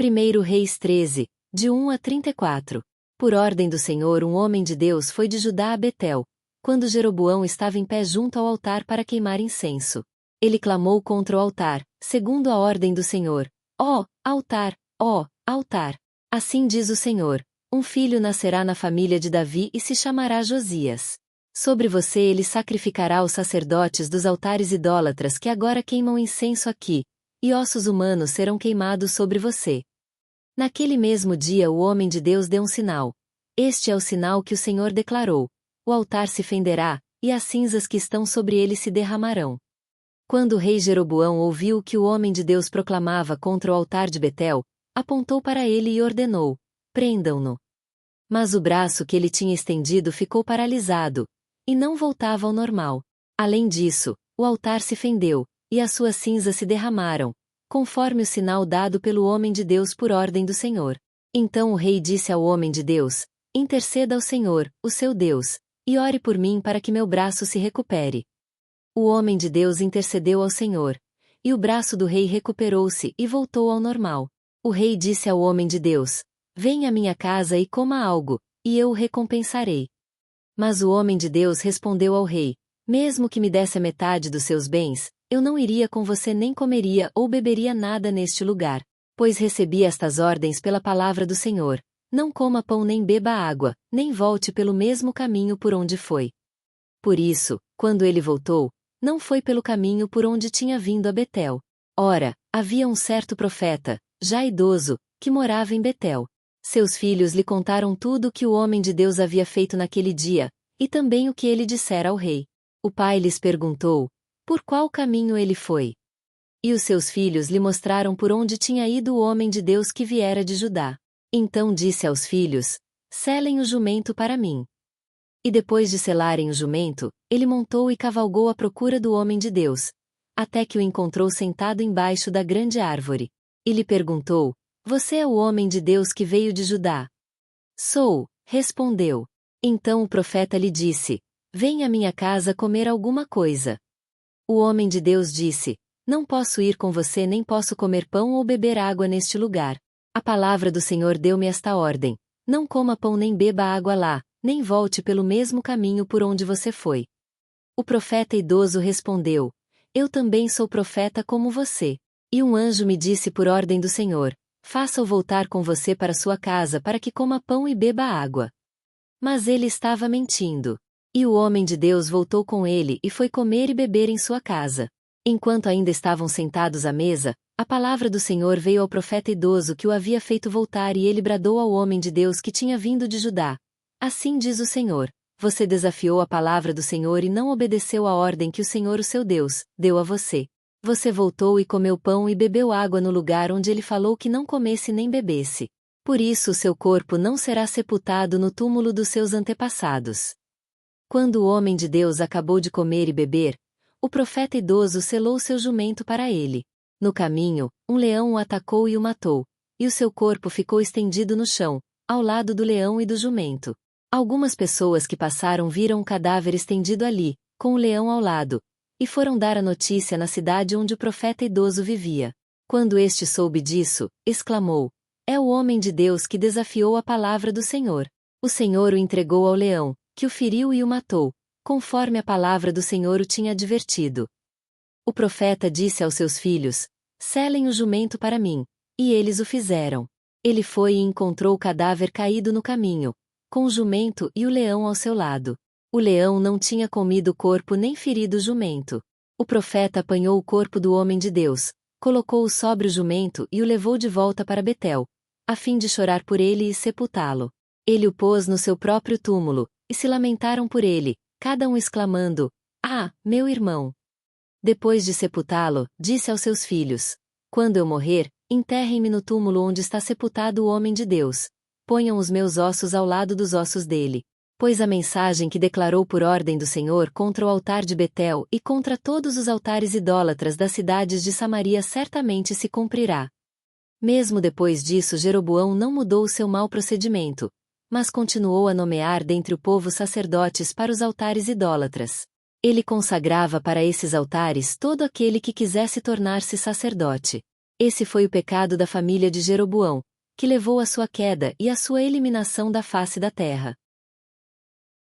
1 Reis 13, de 1 a 34. Por ordem do Senhor, um homem de Deus foi de Judá a Betel, quando Jeroboão estava em pé junto ao altar para queimar incenso. Ele clamou contra o altar, segundo a ordem do Senhor: Ó, altar, ó, altar! Assim diz o Senhor: um filho nascerá na família de Davi e se chamará Josias. Sobre você ele sacrificará os sacerdotes dos altares idólatras que agora queimam incenso aqui, e ossos humanos serão queimados sobre você. Naquele mesmo dia o homem de Deus deu um sinal. Este é o sinal que o Senhor declarou: o altar se fenderá, e as cinzas que estão sobre ele se derramarão. Quando o rei Jeroboão ouviu o que o homem de Deus proclamava contra o altar de Betel, apontou para ele e ordenou: prendam-no. Mas o braço que ele tinha estendido ficou paralisado, e não voltava ao normal. Além disso, o altar se fendeu, e as suas cinzas se derramaram, conforme o sinal dado pelo homem de Deus por ordem do Senhor. Então o rei disse ao homem de Deus: interceda ao Senhor, o seu Deus, e ore por mim para que meu braço se recupere. O homem de Deus intercedeu ao Senhor, e o braço do rei recuperou-se e voltou ao normal. O rei disse ao homem de Deus: venha à minha casa e coma algo, e eu o recompensarei. Mas o homem de Deus respondeu ao rei: mesmo que me desse a metade dos seus bens, eu não iria com você nem comeria ou beberia nada neste lugar, pois recebi estas ordens pela palavra do Senhor: não coma pão nem beba água, nem volte pelo mesmo caminho por onde foi. Por isso, quando ele voltou, não foi pelo caminho por onde tinha vindo a Betel. Ora, havia um certo profeta, já idoso, que morava em Betel. Seus filhos lhe contaram tudo o que o homem de Deus havia feito naquele dia, e também o que ele dissera ao rei. O pai lhes perguntou: por qual caminho ele foi? E os seus filhos lhe mostraram por onde tinha ido o homem de Deus que viera de Judá. Então disse aos filhos: selem o jumento para mim. E depois de selarem o jumento, ele montou e cavalgou à procura do homem de Deus, até que o encontrou sentado embaixo da grande árvore. E lhe perguntou: você é o homem de Deus que veio de Judá? Sou, respondeu. Então o profeta lhe disse: venha à minha casa comer alguma coisa. O homem de Deus disse: não posso ir com você nem posso comer pão ou beber água neste lugar. A palavra do Senhor deu-me esta ordem: não coma pão nem beba água lá, nem volte pelo mesmo caminho por onde você foi. O profeta idoso respondeu: eu também sou profeta como você. E um anjo me disse por ordem do Senhor: faça-o voltar com você para sua casa para que coma pão e beba água. Mas ele estava mentindo. E o homem de Deus voltou com ele e foi comer e beber em sua casa. Enquanto ainda estavam sentados à mesa, a palavra do Senhor veio ao profeta idoso que o havia feito voltar e ele bradou ao homem de Deus que tinha vindo de Judá: assim diz o Senhor: você desafiou a palavra do Senhor e não obedeceu à ordem que o Senhor, o seu Deus, deu a você. Você voltou e comeu pão e bebeu água no lugar onde ele falou que não comesse nem bebesse. Por isso o seu corpo não será sepultado no túmulo dos seus antepassados. Quando o homem de Deus acabou de comer e beber, o profeta idoso selou seu jumento para ele. No caminho, um leão o atacou e o matou, e o seu corpo ficou estendido no chão, ao lado do leão e do jumento. Algumas pessoas que passaram viram um cadáver estendido ali, com o leão ao lado, e foram dar a notícia na cidade onde o profeta idoso vivia. Quando este soube disso, exclamou: é o homem de Deus que desafiou a palavra do Senhor. O Senhor o entregou ao leão, que o feriu e o matou, conforme a palavra do Senhor o tinha advertido. O profeta disse aos seus filhos: selem o jumento para mim. E eles o fizeram. Ele foi e encontrou o cadáver caído no caminho, com o jumento e o leão ao seu lado. O leão não tinha comido o corpo nem ferido o jumento. O profeta apanhou o corpo do homem de Deus, colocou-o sobre o jumento e o levou de volta para Betel, a fim de chorar por ele e sepultá-lo. Ele o pôs no seu próprio túmulo, e se lamentaram por ele, cada um exclamando: ah, meu irmão! Depois de sepultá-lo, disse aos seus filhos: quando eu morrer, enterrem-me no túmulo onde está sepultado o homem de Deus. Ponham os meus ossos ao lado dos ossos dele. Pois a mensagem que declarou por ordem do Senhor contra o altar de Betel e contra todos os altares idólatras das cidades de Samaria certamente se cumprirá. Mesmo depois disso, Jeroboão não mudou o seu mau procedimento, mas continuou a nomear dentre o povo sacerdotes para os altares idólatras. Ele consagrava para esses altares todo aquele que quisesse tornar-se sacerdote. Esse foi o pecado da família de Jeroboão, que levou à sua queda e à sua eliminação da face da terra.